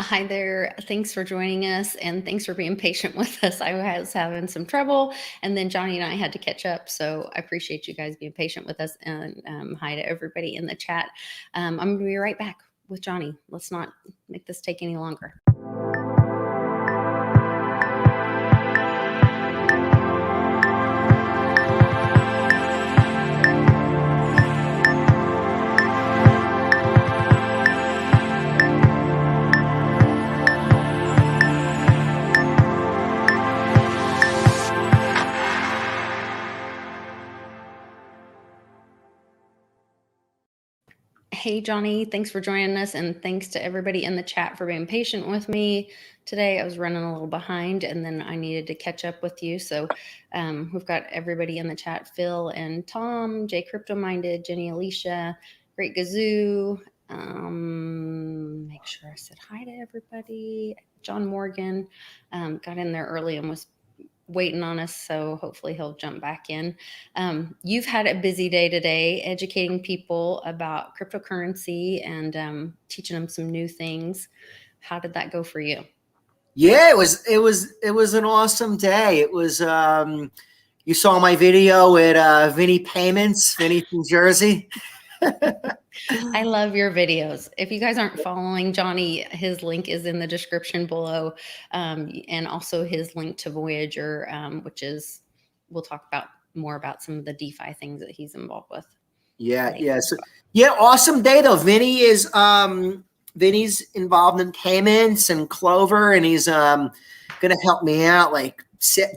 Hi there. Thanks for joining us and thanks for being patient with us. I was having some trouble and then Johnny and I had to catch up. So I appreciate you guys being patient with us and hi to everybody in the chat. I'm going to be right back with Johnny. Let's not make this take any longer. Hey, Johnny, thanks for joining us. And thanks to everybody in the chat for being patient with me today. I was running a little behind and then I needed to catch up with you. So we've got everybody in the chat, Phil and Tom, Jay Crypto Minded, Jenny Alicia, Great Gazoo. Make sure I said hi to everybody. John Morgan got in there early and was waiting on us, so hopefully he'll jump back in. You've had a busy day today educating people about cryptocurrency and teaching them some new things. How did that go for you? Yeah, it was an awesome day. It was you saw my video with Vinny Payments, Vinny from Jersey. I love your videos. If you guys aren't following Johnny, his link is in the description below, and also his link to Voyager, which is, we'll talk about more about some of the DeFi things that he's involved with. Yeah. So, awesome day though. Vinny's involved in payments and Clover, and he's gonna help me out, like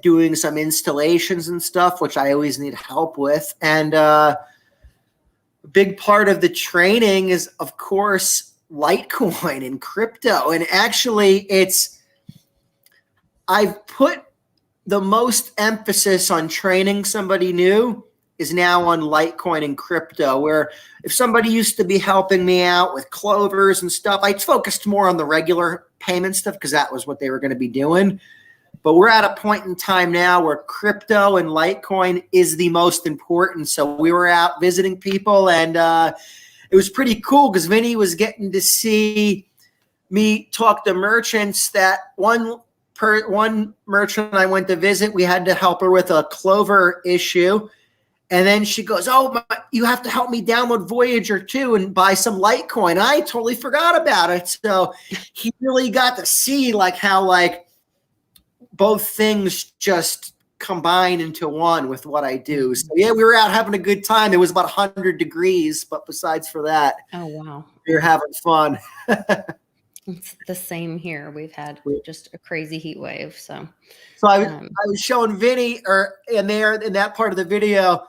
doing some installations and stuff, which I always need help with. And a big part of the training is, of course, Litecoin and crypto. And actually, I've put the most emphasis on training somebody new is now on Litecoin and crypto, where if somebody used to be helping me out with Clovers and stuff, I focused more on the regular payment stuff because that was what they were going to be doing. But we're at a point in time now where crypto and Litecoin is the most important. So we were out visiting people, and it was pretty cool because Vinny was getting to see me talk to merchants. That one merchant I went to visit, we had to help her with a Clover issue. And then she goes, "Oh, you have to help me download Voyager too and buy some Litecoin." I totally forgot about it. So he really got to see how both things just combine into one with what I do. So yeah, we were out having a good time. It was about 100 degrees, but besides for that, oh wow, we were having fun. It's the same here. We've had just a crazy heat wave. So I was showing Vinny, in that part of the video,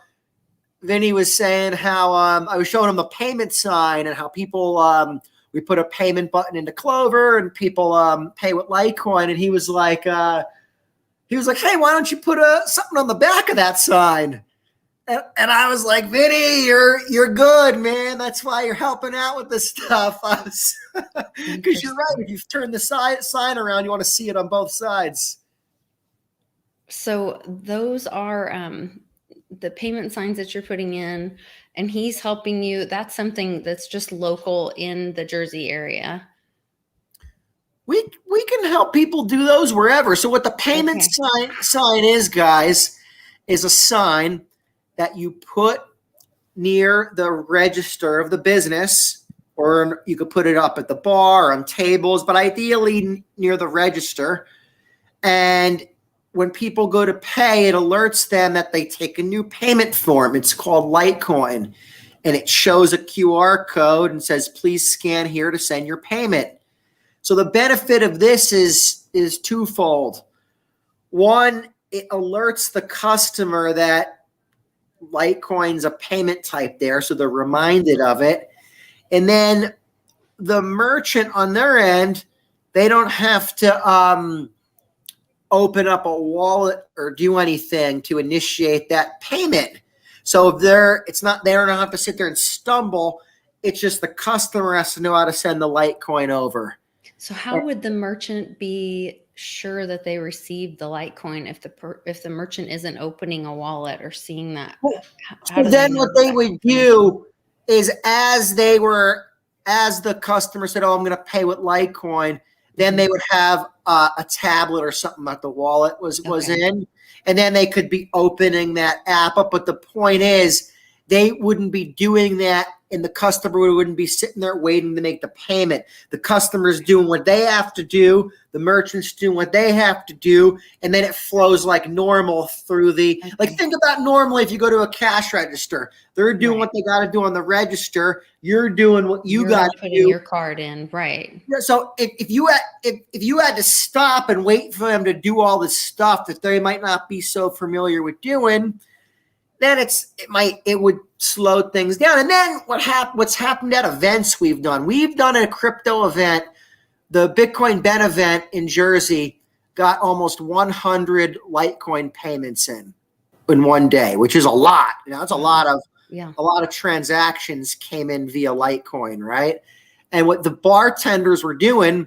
Vinny was saying how I was showing him the payment sign and how people we put a payment button into Clover and people pay with Litecoin, and he was like, "Hey, why don't you put something on the back of that sign?" And I was like, "Vinny, you're good, man. That's why you're helping out with this stuff." Because you're right. If you turn the sign around, you want to see it on both sides. So those are the payment signs that you're putting in, and he's helping you. That's something that's just local in the Jersey area. We can help people do those wherever. So what the payment sign is, guys, is a sign that you put near the register of the business, or you could put it up at the bar, on tables, but ideally near the register. And when people go to pay, it alerts them that they take a new payment form. It's called Litecoin, and it shows a QR code and says, "Please scan here to send your payment." So the benefit of this is twofold. One, it alerts the customer that Litecoin's a payment type there, so they're reminded of it. And then the merchant on their end, they don't have to open up a wallet or do anything to initiate that payment. So if they don't have to sit there and stumble. It's just the customer has to know how to send the Litecoin over. So how would the merchant be sure that they received the Litecoin if the merchant isn't opening a wallet or seeing that? So then what they would do is as the customer said, "Oh, I'm going to pay with Litecoin," Then they would have a tablet or something that the wallet was in, and then they could be opening that app up. But the point is, they wouldn't be doing that, and the customer wouldn't be sitting there waiting to make the payment. The customer's doing what they have to do, the merchant's doing what they have to do, and then it flows like normal through the like. Think about normally if you go to a cash register, they're doing what they got to do on the register. You're doing what you got to do. Putting your card in, right? So if you had to stop and wait for them to do all this stuff that they might not be so familiar with doing, then it would slow things down. And then what's happened at events we've done a crypto event, the Bitcoin Ben event in Jersey got almost 100 Litecoin payments in one day, which is a lot. That's a lot of transactions came in via Litecoin, right? And what the bartenders were doing,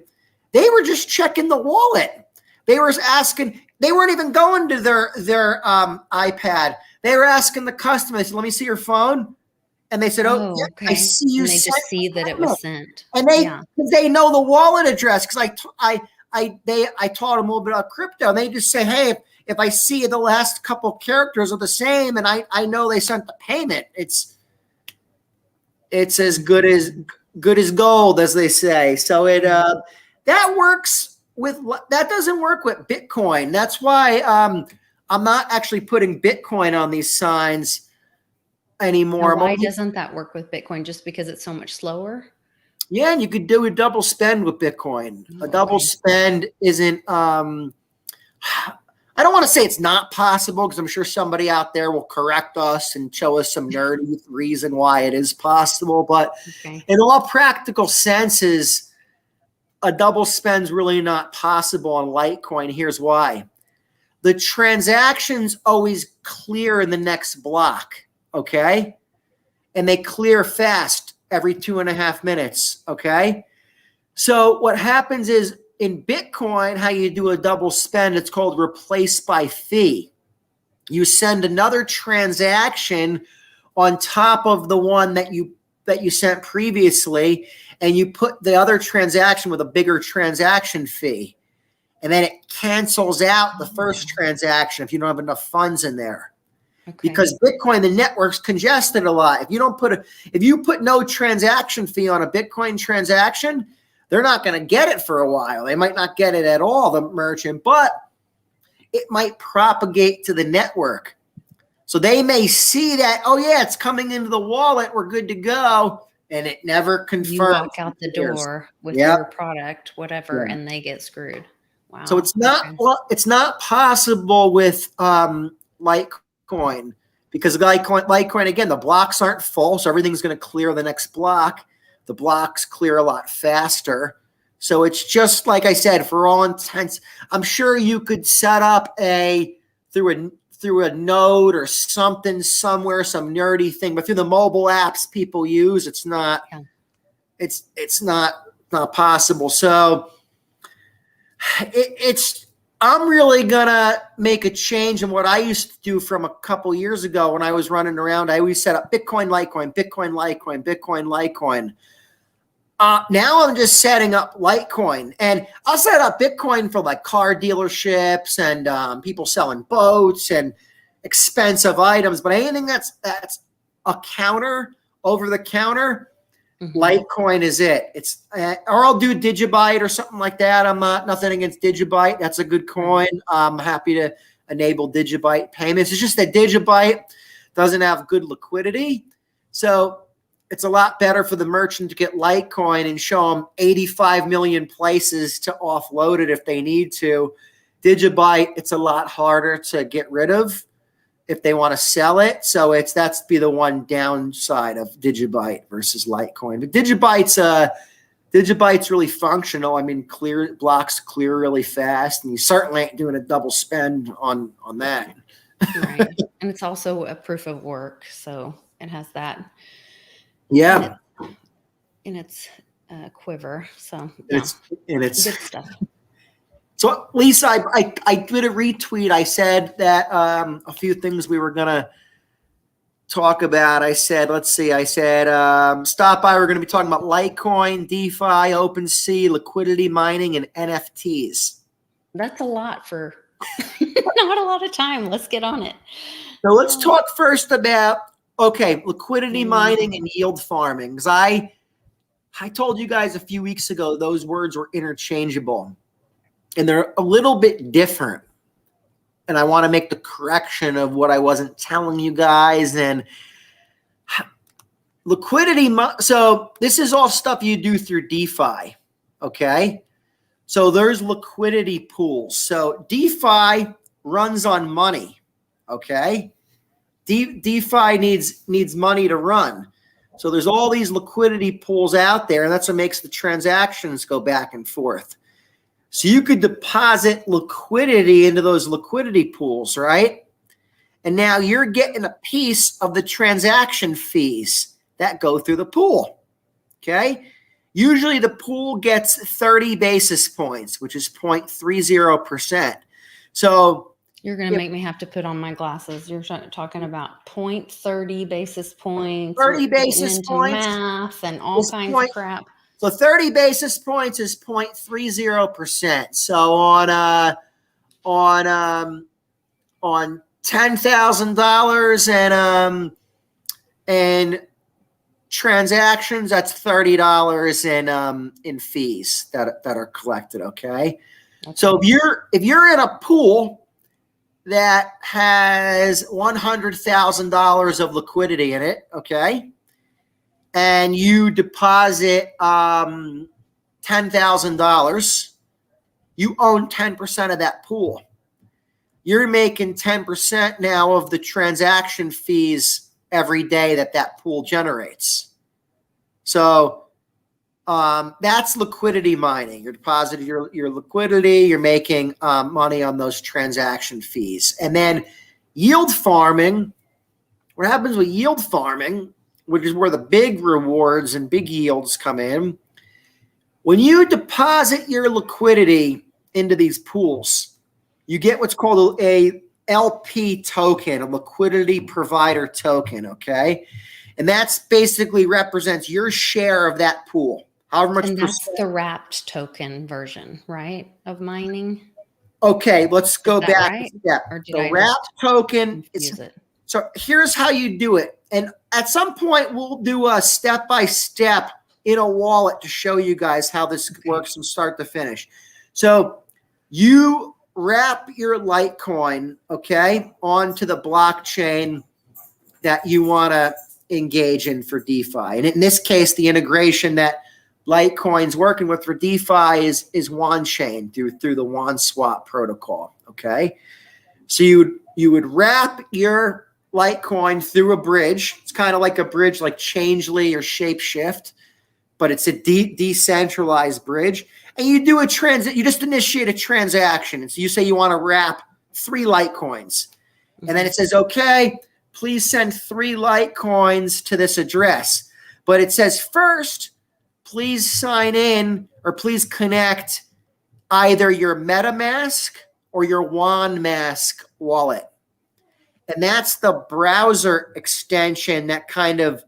they were just checking the wallet. They were asking, they weren't even going to their iPad. They were asking the customer, they said, let me see your phone. And they said, oh yeah, okay. I see you. And they just see that it was sent. And they know the wallet address because I taught them a little bit about crypto. And they just say, hey, if I see the last couple characters are the same and I know they sent the payment, it's as good as gold, as they say. So that works that doesn't work with Bitcoin. That's why I'm not actually putting Bitcoin on these signs anymore. Now, why doesn't that work with Bitcoin? Just because it's so much slower? Yeah, and you could do a double spend with Bitcoin. A double spend isn't I don't want to say it's not possible because I'm sure somebody out there will correct us and show us some nerdy reason why it is possible. But in all practical senses, a double spend's really not possible on Litecoin. Here's why. The transactions always clear in the next block, okay? And they clear fast every 2.5 minutes, okay? So what happens is in Bitcoin, how you do a double spend, it's called replace by fee. You send another transaction on top of the one that you sent previously, and you put the other transaction with a bigger transaction fee. And then it cancels out the first transaction if you don't have enough funds in there. Because Bitcoin, the network's congested a lot. If you put no transaction fee on a Bitcoin transaction, they're not going to get it for a while. They might not get it at all, the merchant, but it might propagate to the network. So they may see that, oh yeah, it's coming into the wallet, we're good to go, and it never confirms. You walk out the door with your product, whatever, and they get screwed. Wow. So it's not possible with Litecoin because Litecoin, again, the blocks aren't full, so everything's going to clear the next block. The blocks clear a lot faster. So it's just like I said, for all intents, I'm sure you could set up through a node or something somewhere, some nerdy thing, but through the mobile apps people use, it's not possible. So I'm really gonna make a change in what I used to do from a couple years ago when I was running around. I always set up Bitcoin, Litecoin, Bitcoin, Litecoin, Bitcoin, Litecoin. Now I'm just setting up Litecoin, and I'll set up Bitcoin for like car dealerships and people selling boats and expensive items. But anything that's a counter, over the counter, Litecoin is it. It's or I'll do Digibyte or something like that. I'm nothing against Digibyte. That's a good coin. I'm happy to enable Digibyte payments. It's just that Digibyte doesn't have good liquidity, so it's a lot better for the merchant to get Litecoin and show them 85 million places to offload it if they need to. Digibyte, it's a lot harder to get rid of if they want to sell it. So that's be the one downside of Digibyte versus Litecoin. But Digibyte's really functional. I mean, blocks clear really fast, and you certainly ain't doing a double spend on that. Right. And it's also a proof of work, so it has that. Yeah. In its quiver. So it's good stuff. So Lisa, I did a retweet. I said that a few things we were gonna talk about, I said, stop by. We're going to be talking about Litecoin, DeFi, OpenSea, liquidity mining, and NFTs. That's a lot for not a lot of time. Let's get on it. So let's talk first about, liquidity mining and yield farming. Because I told you guys a few weeks ago those words were interchangeable. And they're a little bit different. And I want to make the correction of what I wasn't telling you guys. And liquidity, so this is all stuff you do through DeFi, okay? So there's liquidity pools. So DeFi runs on money, okay? DeFi needs money to run. So there's all these liquidity pools out there, and that's what makes the transactions go back and forth. So you could deposit liquidity into those liquidity pools, right? And now you're getting a piece of the transaction fees that go through the pool, okay? Usually the pool gets 30 basis points, which is 0.30%. So you're going to make me have to put on my glasses. You're talking about 0.30 basis points. 30 basis points. Math and all kinds of crap. So 30 basis points is 0.30%. So on $10,000 and transactions, that's $30 in fees that are collected. Okay. So if you're in a pool that has $100,000 of liquidity in it, okay, and you deposit $10,000, you own 10% of that pool. You're making 10% now of the transaction fees every day that pool generates. So that's liquidity mining. You're depositing your liquidity. You're making money on those transaction fees. And then yield farming, what happens with yield farming, which is where the big rewards and big yields come in. When you deposit your liquidity into these pools, you get what's called a LP token, a liquidity provider token, okay? And that's basically represents your share of that pool. However much. And that's the wrapped token version, right, of mining? Okay, let's go back right? a step. The wrapped token is it. So here's how you do it. And at some point, we'll do a step-by-step in a wallet to show you guys how this works from start to finish. So you wrap your Litecoin, okay, onto the blockchain that you want to engage in for DeFi. And in this case, the integration that Litecoin's working with for DeFi is OneChain through the OneSwap protocol, okay? So you would wrap your Litecoin through a bridge. It's kind of like a bridge like Changely or Shapeshift, but it's a decentralized bridge. And you do you just initiate a transaction. And so you say you want to wrap 3 Litecoins. And then it says, okay, please send 3 Litecoins to this address. But it says first, please sign in or please connect either your MetaMask or your WanMask wallet. And that's the browser extension that kind of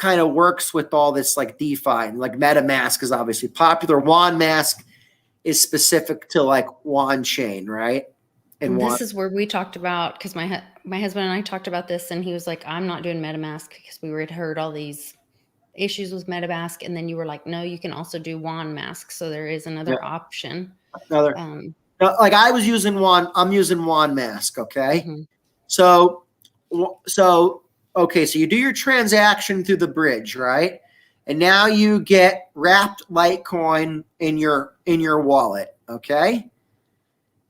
works with all this like DeFi. And like MetaMask is obviously popular. WanMask is specific to like OneChain, right? And this is where we talked about, because my husband and I talked about this, and he was like, I'm not doing MetaMask because we had heard all these issues with MetaMask. And then you were like, no, you can also do WanMask. So there is another option. Like I'm using WanMask, okay? Mm-hmm. So you do your transaction through the bridge, right? And now you get wrapped Litecoin in your wallet, okay?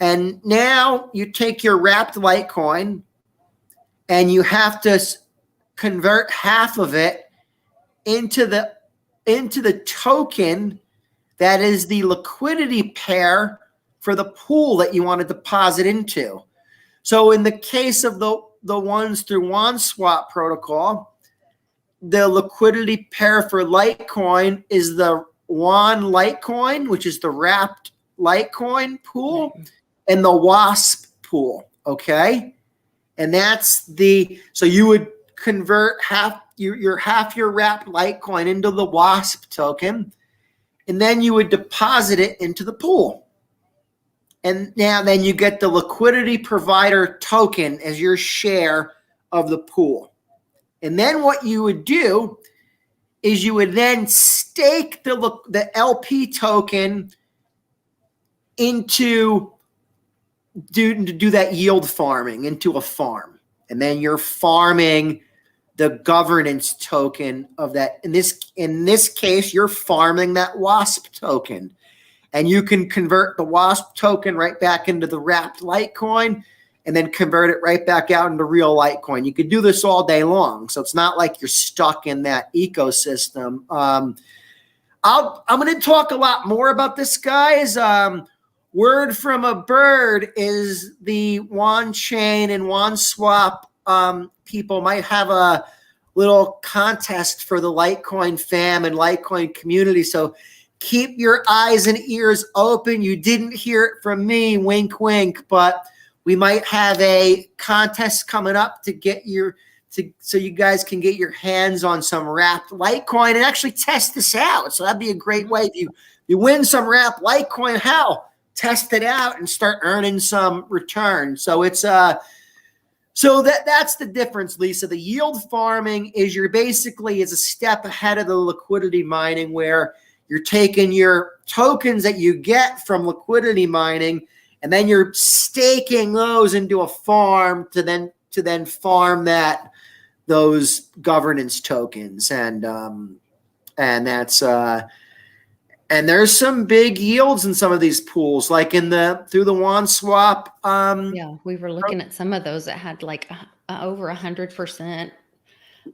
And now you take your wrapped Litecoin and you have to convert half of it into the token that is the liquidity pair for the pool that you want to deposit into. So in the case of the ones through OneSwap protocol, the liquidity pair for Litecoin is the Litecoin, which is the wrapped Litecoin pool, and the WASP pool, okay? And that's so you would convert half your wrapped Litecoin into the WASP token, and then you would deposit it into the pool. And now then you get the liquidity provider token as your share of the pool. And then what you would do is you would then stake the LP token into do that yield farming into a farm. And then you're farming the governance token of that. In this case, you're farming that WASP token. And you can convert the WASP token right back into the wrapped Litecoin and then convert it right back out into real Litecoin. You could do this all day long. So it's not like you're stuck in that ecosystem. I'm going to talk a lot more about this, guys. Word from a bird is the WanChain and WanSwap people might have a little contest for the Litecoin fam and Litecoin community. So keep your eyes and ears open. You didn't hear it from me, wink, wink, but we might have a contest coming up to get so you guys can get your hands on some wrapped Litecoin and actually test this out. So that'd be a great way. If you win some wrapped Litecoin, test it out and start earning some return. So it's so that's the difference, Lisa. The yield farming is a step ahead of the liquidity mining, where you're taking your tokens that you get from liquidity mining, and then you're staking those into a farm to then farm those governance tokens, and that's and there's some big yields in some of these pools, like through the WanSwap. Yeah, we were looking at some of those that had like over 100%.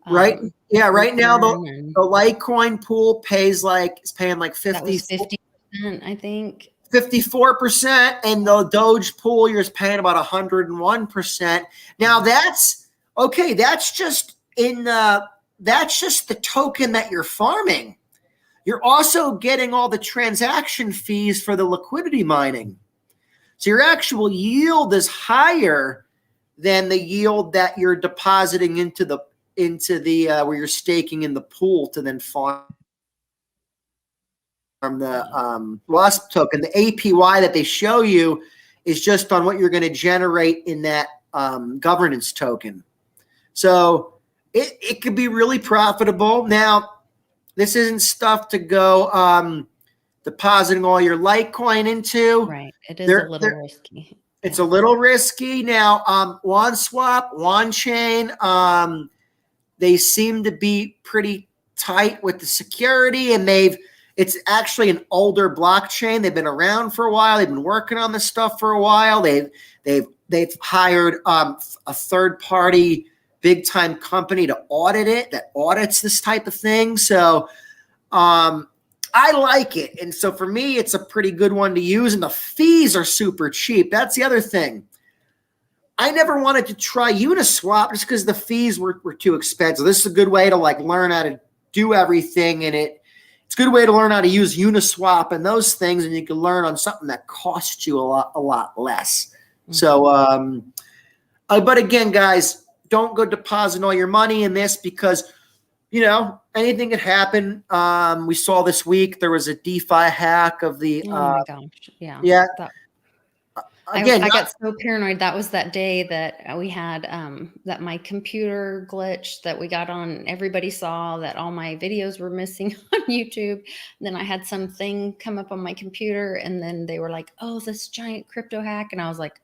Right. Yeah. Right now, the Litecoin pool is paying like 50%, I think. 54%, and the Doge pool you're paying about 101%. Now that's okay. That's just the token that you're farming. You're also getting all the transaction fees for the liquidity mining. So your actual yield is higher than the yield that you're depositing into the where you're staking in the pool to then farm the WASP token. The APY that they show you is just on what you're going to generate in that governance token. So it could be really profitable. Now, this isn't stuff to go depositing all your Litecoin into. Right. It is a little risky. It's a little risky. Now, WanSwap, WanChain, they seem to be pretty tight with the security, and it's actually an older blockchain. They've been around for a while. They've been working on this stuff for a while. They've hired a third-party big-time company to audit it, that audits this type of thing. So I like it. And so for me, it's a pretty good one to use. And the fees are super cheap. That's the other thing. I never wanted to try Uniswap just because the fees were too expensive. This is a good way to learn how to do everything. And it's a good way to learn how to use Uniswap and those things. And you can learn on something that costs you a lot less. Mm-hmm. So, but again, guys, don't go deposit all your money in this because, anything could happen. We saw this week there was a DeFi hack of the. Oh my gosh! Yeah. Yeah. Again, I got so paranoid. That was that day that we had that my computer glitched, that we got on. Everybody saw that all my videos were missing on YouTube. And then I had something come up on my computer, and then they were like, "Oh, this giant crypto hack," and I was like,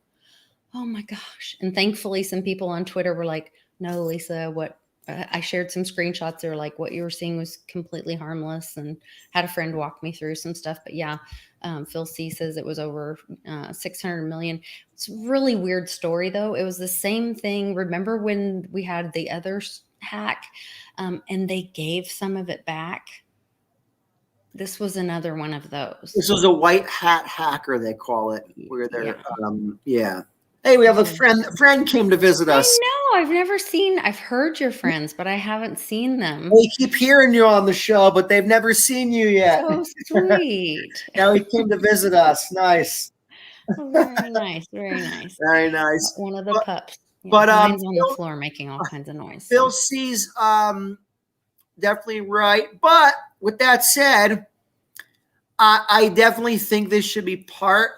"Oh my gosh!" And thankfully, some people on Twitter were like, "No, Lisa, what?" I shared some screenshots. They were like, "What you were seeing was completely harmless," and had a friend walk me through some stuff. But yeah, Phil C says it was over 600 million. It's a really weird story, though. It was the same thing. Remember when we had the other hack, and they gave some of it back? This was another one of those. This was a white hat hacker, they call it, where they're yeah. Hey, we have a friend. A friend came to visit us. I know. I've heard your friends, but I haven't seen them. They keep hearing you on the show, but they've never seen you yet. So sweet. Now he came to visit us. Nice. Oh, very nice. Very nice. Very nice. One of the pups. Yeah, But mine's on the floor making all kinds of noise. Phil C's definitely right. But with that said, I definitely think this should be part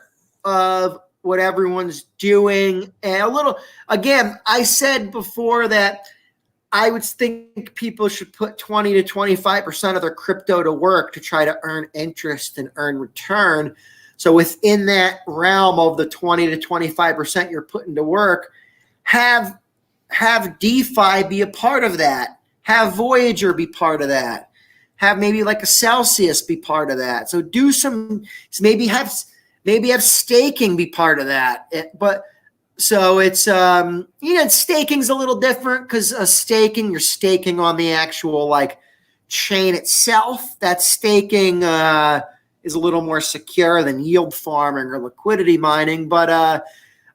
of what everyone's doing. And a little, again, I said before that I would think people should put 20 to 25% of their crypto to work to try to earn interest and earn return. So within that realm of the 20 to 25% you're putting to work, have DeFi be a part of that. Have Voyager be part of that. Have maybe like a Celsius be part of that. So do some, maybe have staking be part of that. So it's staking's a little different because you're staking on the actual like chain itself. That staking is a little more secure than yield farming or liquidity mining. But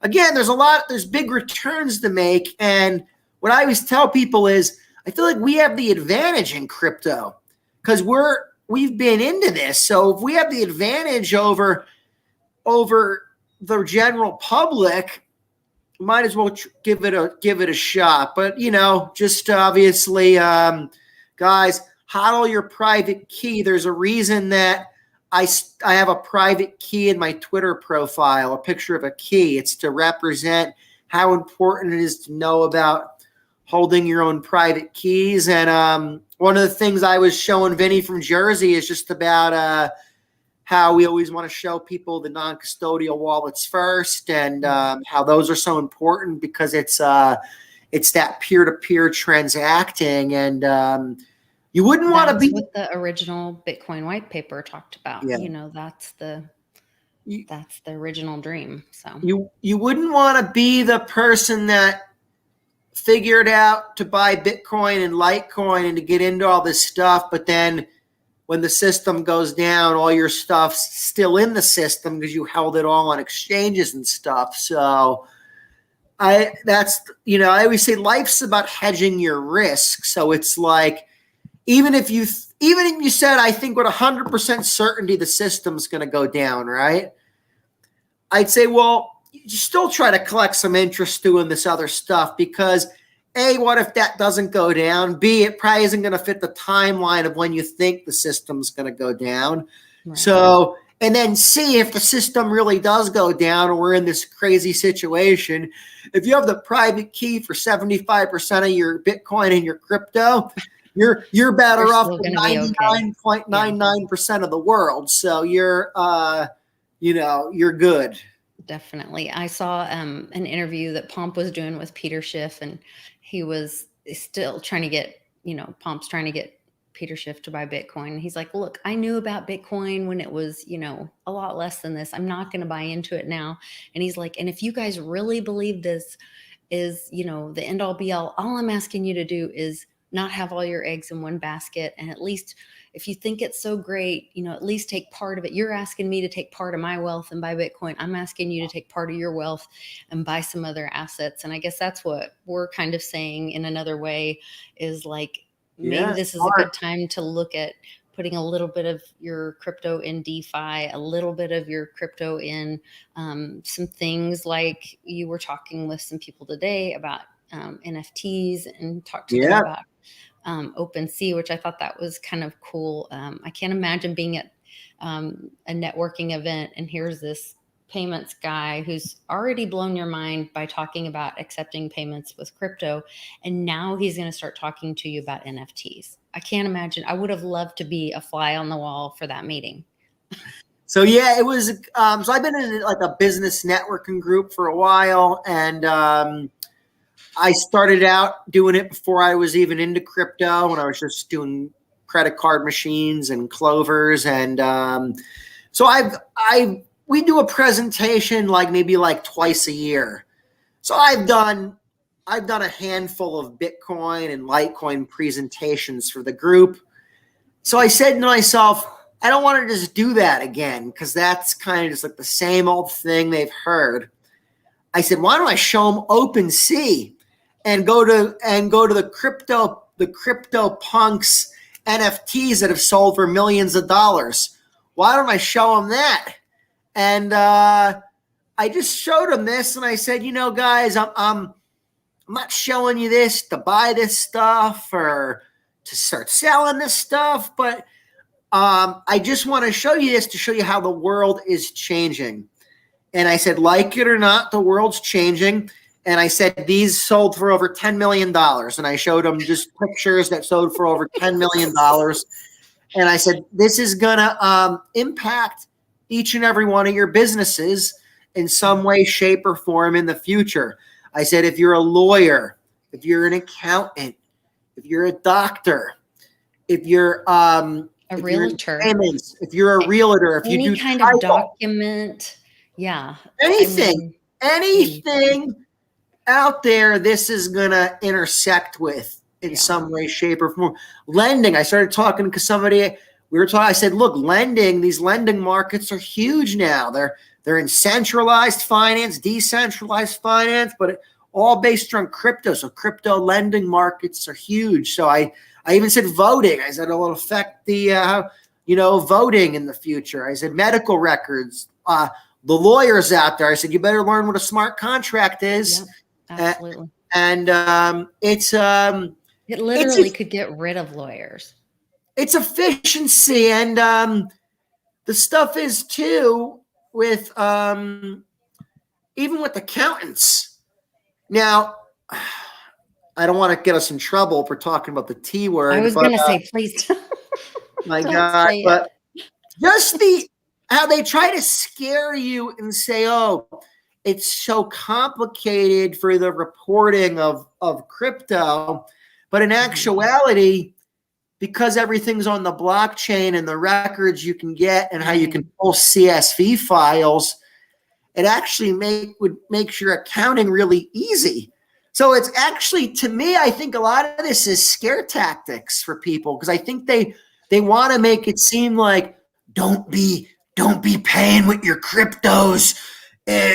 again, there's big returns to make. And what I always tell people is I feel like we have the advantage in crypto because we've been into this. So if we have the advantage over the general public, might as well give it a shot. But just obviously, guys, hodl your private key. There's a reason that I have a private key in my Twitter profile, a picture of a key. It's to represent how important it is to know about holding your own private keys. And one of the things I was showing Vinny from Jersey is just about how we always want to show people the non-custodial wallets first, and how those are so important because it's that peer-to-peer transacting, and you wouldn't want to be what the original Bitcoin white paper talked about. Yeah. That's the original dream. So you wouldn't want to be the person that figured out to buy Bitcoin and Litecoin and to get into all this stuff, but then when the system goes down, all your stuff's still in the system because you held it all on exchanges and stuff. So I always say life's about hedging your risk. So it's like, even if you said, I think with 100% certainty the system's going to go down, right? I'd say, well, you still try to collect some interest doing this other stuff because A, what if that doesn't go down? B, it probably isn't going to fit the timeline of when you think the system's going to go down. Right. So, and then C, if the system really does go down or we're in this crazy situation, if you have the private key for 75% of your Bitcoin and your crypto, you're better off than 99.99% of the world. So you're good. Definitely. I saw an interview that Pomp was doing with Peter Schiff, and he was still trying to get, Pomp's trying to get Peter Schiff to buy Bitcoin. He's like, look, I knew about Bitcoin when it was, a lot less than this. I'm not going to buy into it now. And he's like, and if you guys really believe this is, the end all be all I'm asking you to do is not have all your eggs in one basket. And at least if you think it's so great, at least take part of it. You're asking me to take part of my wealth and buy Bitcoin. I'm asking you to take part of your wealth and buy some other assets. And I guess that's what we're kind of saying in another way is like, maybe this is a good time to look at putting a little bit of your crypto in DeFi, a little bit of your crypto in some things like you were talking with some people today about NFTs and talked to them about OpenSea, which I thought that was kind of cool. I can't imagine being at a networking event and here's this payments guy who's already blown your mind by talking about accepting payments with crypto. And now he's going to start talking to you about NFTs. I can't imagine. I would have loved to be a fly on the wall for that meeting. So yeah, it was, so I've been in like a business networking group for a while, and I started out doing it before I was even into crypto, when I was just doing credit card machines and clovers. And so we do a presentation maybe twice a year. So I've done a handful of Bitcoin and Litecoin presentations for the group. So I said to myself, I don't want to just do that again because that's kind of just like the same old thing they've heard. I said, why don't I show them OpenSea and go to the crypto punks NFTs that have sold for millions of dollars? Why don't I show them that? And I just showed them this, and I said, guys, I'm I'm not showing you this to buy this stuff or to start selling this stuff, but I just want to show you this to show you how the world is changing. And I said, like it or not, the world's changing. And I said, these sold for over $10 million. And I showed them just pictures that sold for over $10 million. And I said, this is going to impact each and every one of your businesses in some way, shape, or form in the future. I said, if you're a lawyer, if you're an accountant, if you're a doctor, if you're a realtor, if you're a realtor, if any you do kind of document, anything out there, this is going to intersect with in some way, shape, or form. Lending, I started talking to somebody. I said, look, these lending markets are huge now. They're in centralized finance, decentralized finance, but all based on crypto. So crypto lending markets are huge. So I even said voting. I said it will affect the voting in the future. I said medical records. The lawyers out there, I said, you better learn what a smart contract is. Yep, absolutely. And it literally could get rid of lawyers. It's efficiency, and the stuff is too with even with accountants. Now, I don't want to get us in trouble for talking about the T word. I was going to say, please. My God, but just how they try to scare you and say, oh, it's so complicated for the reporting of crypto. But in actuality, because everything's on the blockchain and the records you can get and how you can pull CSV files, it actually makes your accounting really easy. So it's actually, to me, I think a lot of this is scare tactics for people, because I think they want to make it seem like don't be paying with your cryptos.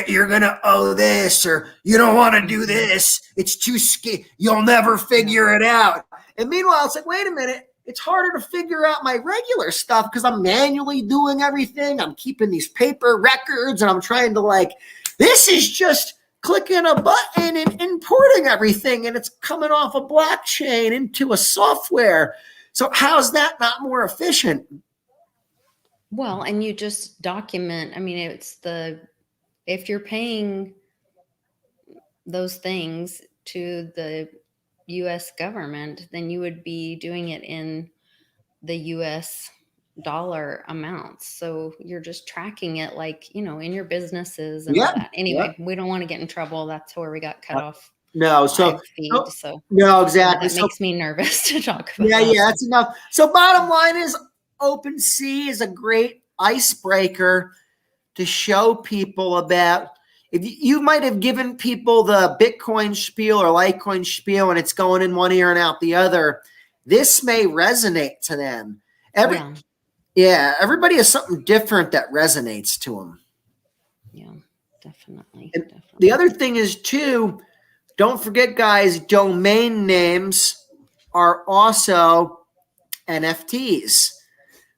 You're going to owe this, or you don't want to do this. It's too scary. You'll never figure it out. And meanwhile, it's like, wait a minute. It's harder to figure out my regular stuff because I'm manually doing everything. I'm keeping these paper records, and I'm trying to this is just clicking a button and importing everything, and it's coming off a blockchain into a software. So how's that not more efficient? Well, and you just document. I mean, if you're paying those things to the U.S. government, then you would be doing it in the U.S. dollar amounts. So you're just tracking it in your businesses and all that. Anyway, we don't want to get in trouble. That's where we got cut off. No, no, exactly. That makes me nervous to talk about. Yeah, that's enough. So bottom line is, OpenSea is a great icebreaker to show people about. If you might have given people the Bitcoin spiel or Litecoin spiel and it's going in one ear and out the other, this may resonate to them. Everybody has something different that resonates to them. Yeah, definitely. The other thing is too, don't forget, guys, domain names are also NFTs.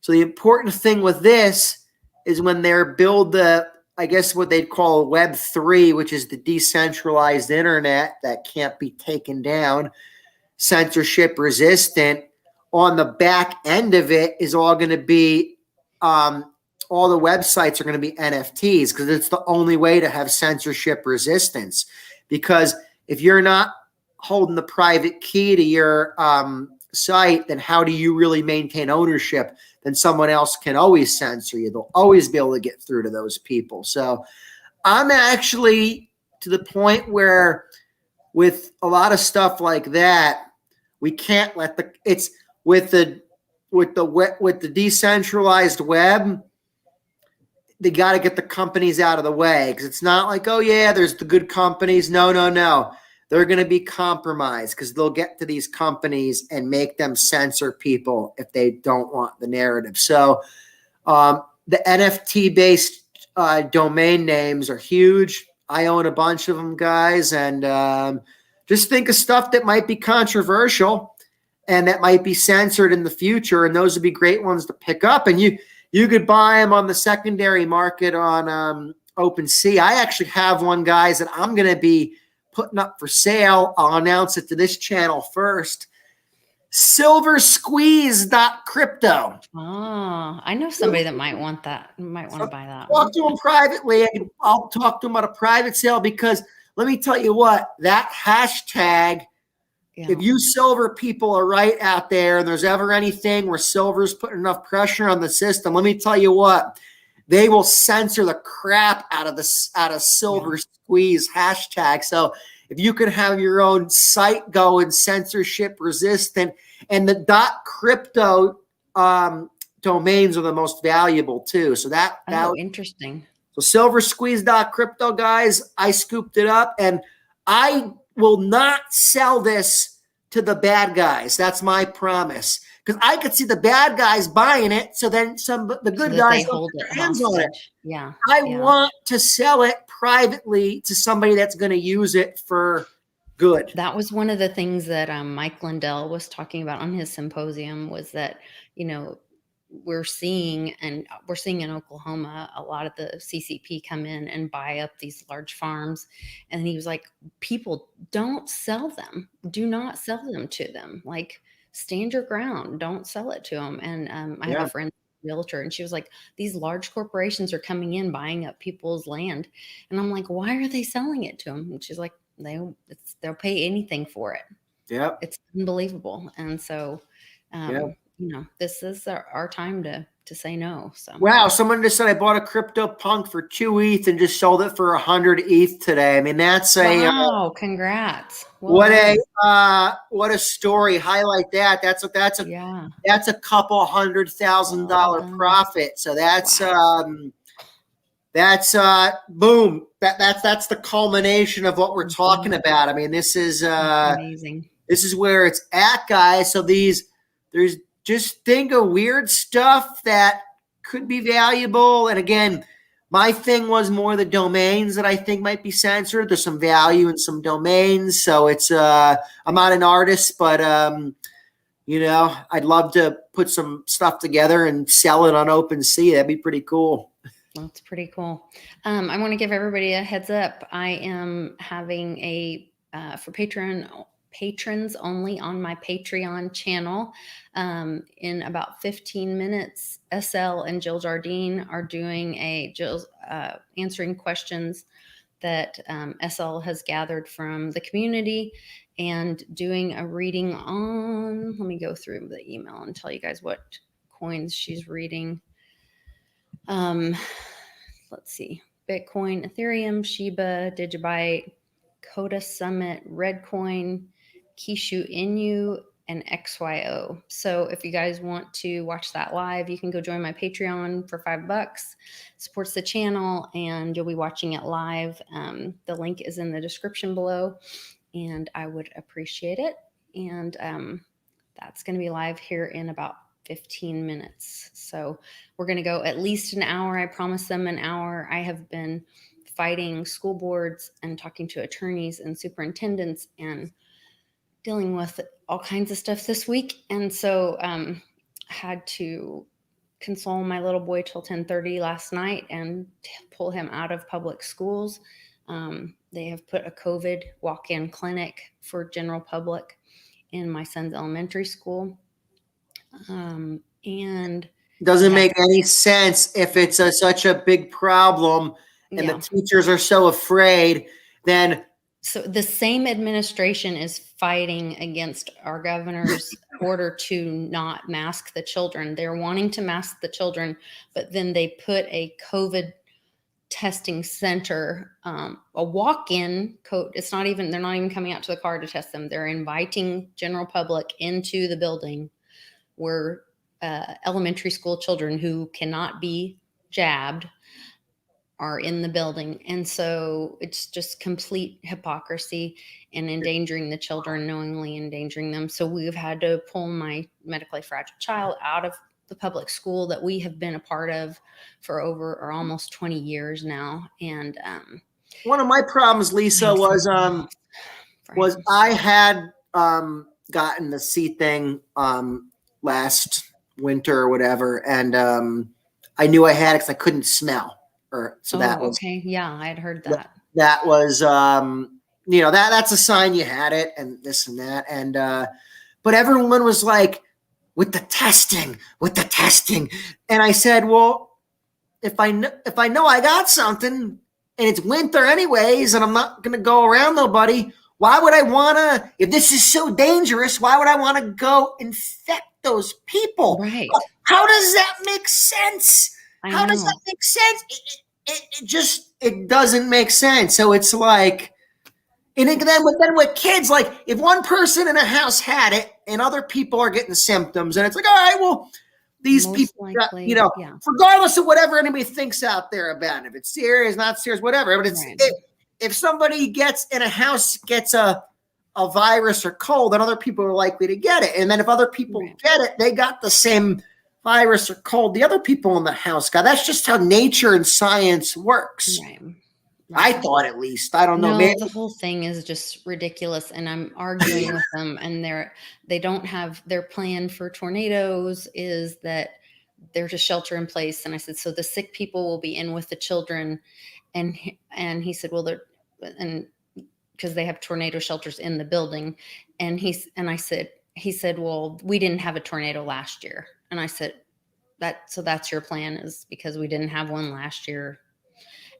So the important thing with this is when they're what they'd call Web3, which is the decentralized internet that can't be taken down, censorship resistant. On the back end of it is all going to be, all the websites are going to be NFTs, because it's the only way to have censorship resistance. Because if you're not holding the private key to your site, then how do you really maintain ownership? Then someone else can always censor you. They'll always be able to get through to those people. So I'm actually to the point where with a lot of stuff like that, we can't let with the decentralized web, they got to get the companies out of the way, because it's not like, oh yeah, there's the good companies. No. They're going to be compromised, because they'll get to these companies and make them censor people if they don't want the narrative. So the NFT-based domain names are huge. I own a bunch of them, guys, and just think of stuff that might be controversial and that might be censored in the future, and those would be great ones to pick up. And you could buy them on the secondary market on OpenSea. I actually have one, guys, that I'm going to be putting up for sale. I'll announce it to this channel first. Silversqueeze.crypto. Oh, I know somebody that might want that. Might want to buy that Talk to them privately. I'll talk to them about a private sale, because let me tell you what, that hashtag, if you silver people are right out there and there's ever anything where silver's putting enough pressure on the system, let me tell you what, they will censor the crap out of Silver Squeeze hashtag. So if you can have your own site going censorship resistant, and the .crypto domains are the most valuable too. So that was interesting. So silversqueeze.crypto, guys, I scooped it up, and I will not sell this to the bad guys. That's my promise. Because I could see the bad guys buying it, so then the good guys hold their hands on it. Yeah. I want to sell it privately to somebody that's going to use it for good. That was one of the things that Mike Lindell was talking about on his symposium, was that, we're seeing in Oklahoma, a lot of the CCP come in and buy up these large farms. And he was like, people, don't sell them. Do not sell them to them. Like, stand your ground. Don't sell it to them. And I have a friend, realtor, and she was like, these large corporations are coming in, buying up people's land. And I'm like, why are they selling it to them? And she's like, they'll pay anything for it. Yep. It's unbelievable. And so, this is our time to say no. So wow, someone just said I bought a CryptoPunk for 2 ETH and just sold it for 100 ETH today. I mean, that's wow, congrats. What a story. Highlight that. That's a couple $100,000 profit. So that's boom. That's the culmination of what we're talking about. I mean, this is amazing. This is where it's at, guys. So there's just think of weird stuff that could be valuable. And again, my thing was more the domains that I think might be censored. There's some value in some domains. So it's I'm not an artist, but I'd love to put some stuff together and sell it on OpenSea. That'd be pretty cool. That's pretty cool. I want to give everybody a heads up. I am having for patrons only on my Patreon channel. In about 15 minutes, SL and Jill Jardine are doing Jill's answering questions that SL has gathered from the community, and doing a reading on, let me go through the email and tell you guys what coins she's reading. Let's see, Bitcoin, Ethereum, Shiba, Digibyte, Coda Summit, Redcoin, Kishu Inu, and XYO. So if you guys want to watch that live, you can go join my Patreon for $5. Supports the channel, and you'll be watching it live. The link is in the description below, and I would appreciate it. And that's going to be live here in about 15 minutes. So we're going to go at least an hour. I promised them an hour. I have been fighting school boards and talking to attorneys and superintendents and dealing with all kinds of stuff this week. And so had to console my little boy till 10:30 last night and pull him out of public schools. They have put a COVID walk-in clinic for general public in my son's elementary school. And doesn't make any sense if it's such a big problem and the teachers are so afraid. Then so the same administration is fighting against our governor's order to not mask the children. They're wanting to mask the children, but then they put a COVID testing center, a walk-in code. They're not even coming out to the car to test them. They're inviting general public into the building where elementary school children who cannot be jabbed are in the building. And so it's just complete hypocrisy and endangering the children, knowingly endangering them. So we've had to pull my medically fragile child out of the public school that we have been a part of for over or almost 20 years now. And one of my problems, Lisa, was I had gotten the C thing last winter or whatever, and I knew I had it because I couldn't smell. That was okay. Yeah, I had heard that. That was that's a sign you had it, and this and that. And but everyone was like, with the testing. And I said, well, if I know I got something and it's winter anyways, and I'm not going to go around nobody, why would I want to, if this is so dangerous, why would I want to go infect those people? Right. How does that make sense? How does that make sense? It doesn't make sense. So it's like, and then with kids, like if one person in a house had it and other people are getting symptoms, and it's like, all right, well, these Most people, likely, regardless of whatever anybody thinks out there about it, if it's serious, not serious, whatever. But it's if somebody gets in a house gets a virus or cold, then other people are likely to get it. And then if other people get it, they got the same virus or cold the other people in the house got. That's just how nature and science works. Right. I thought, at least. I don't know. No, the whole thing is just ridiculous, and I'm arguing with them, and they don't have their plan for tornadoes is that they're just shelter in place. And I said, so the sick people will be in with the children, and he said, well, they're, and because they have tornado shelters in the building, and he said, well, we didn't have a tornado last year, and I said, that's your plan, is because we didn't have one last year.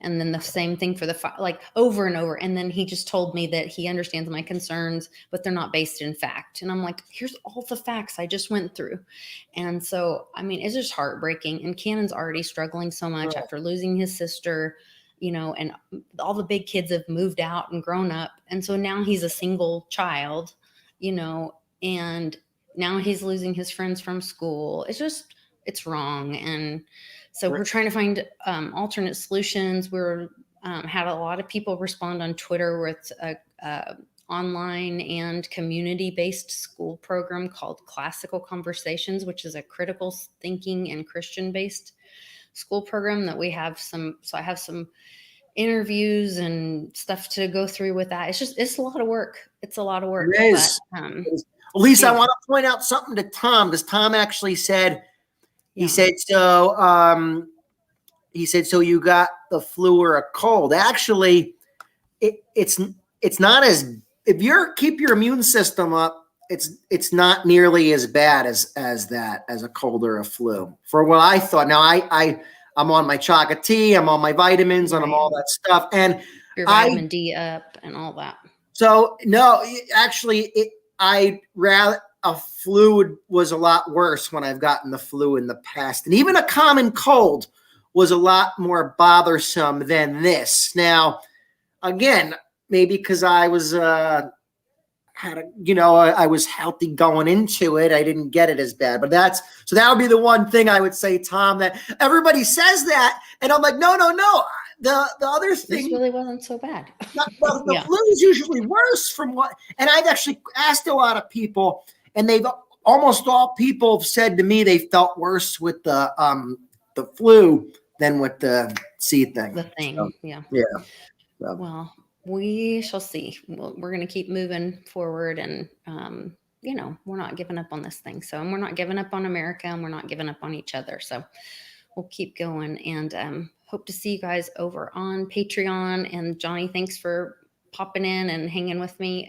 And then the same thing for like over and over. And then he just told me that he understands my concerns, but they're not based in fact. And I'm like, here's all the facts I just went through. And so, I mean, it's just heartbreaking. And Cannon's already struggling so much after losing his sister, and all the big kids have moved out and grown up. And so now he's a single child, and now he's losing his friends from school. It's wrong. And so we're trying to find alternate solutions. We're had a lot of people respond on Twitter with a online and community-based school program called Classical Conversations, which is a critical thinking and Christian-based school program that we have so I have some interviews and stuff to go through with that. It's a lot of work. It's a lot of work. It is. But, Lisa, I want to point out something to Tom, because Tom actually said, he said, so you got the flu or a cold. Actually, it's not as, if you keep your immune system up, it's not nearly as bad as a cold or a flu, for what I thought. Now I'm on my chocolate tea, I'm on my vitamins, and I'm all that stuff, and your vitamin D up and all that. So no, actually, I rather. A flu was a lot worse when I've gotten the flu in the past. And even a common cold was a lot more bothersome than this. Now, again, maybe because I was I was healthy going into it, I didn't get it as bad. But that would be the one thing I would say, Tom, that everybody says that, and I'm like, no. The other thing, this really wasn't so bad. The flu is usually worse from what, and I've actually asked a lot of people, and almost all people have said to me they felt worse with the flu than with the C thing. The thing, so, yeah. So. Well, we shall see. We're going to keep moving forward, and we're not giving up on this thing. So, and we're not giving up on America, and we're not giving up on each other. So, we'll keep going, and hope to see you guys over on Patreon. And Johnny, thanks for popping in and hanging with me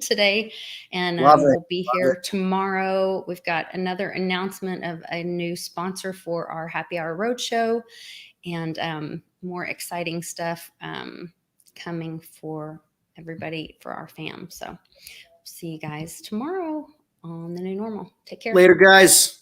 today, and we'll be here tomorrow. We've got another announcement of a new sponsor for our Happy Hour Roadshow, and more exciting stuff coming for everybody, for our fam. So see you guys tomorrow on The New Normal. Take care. Later, guys.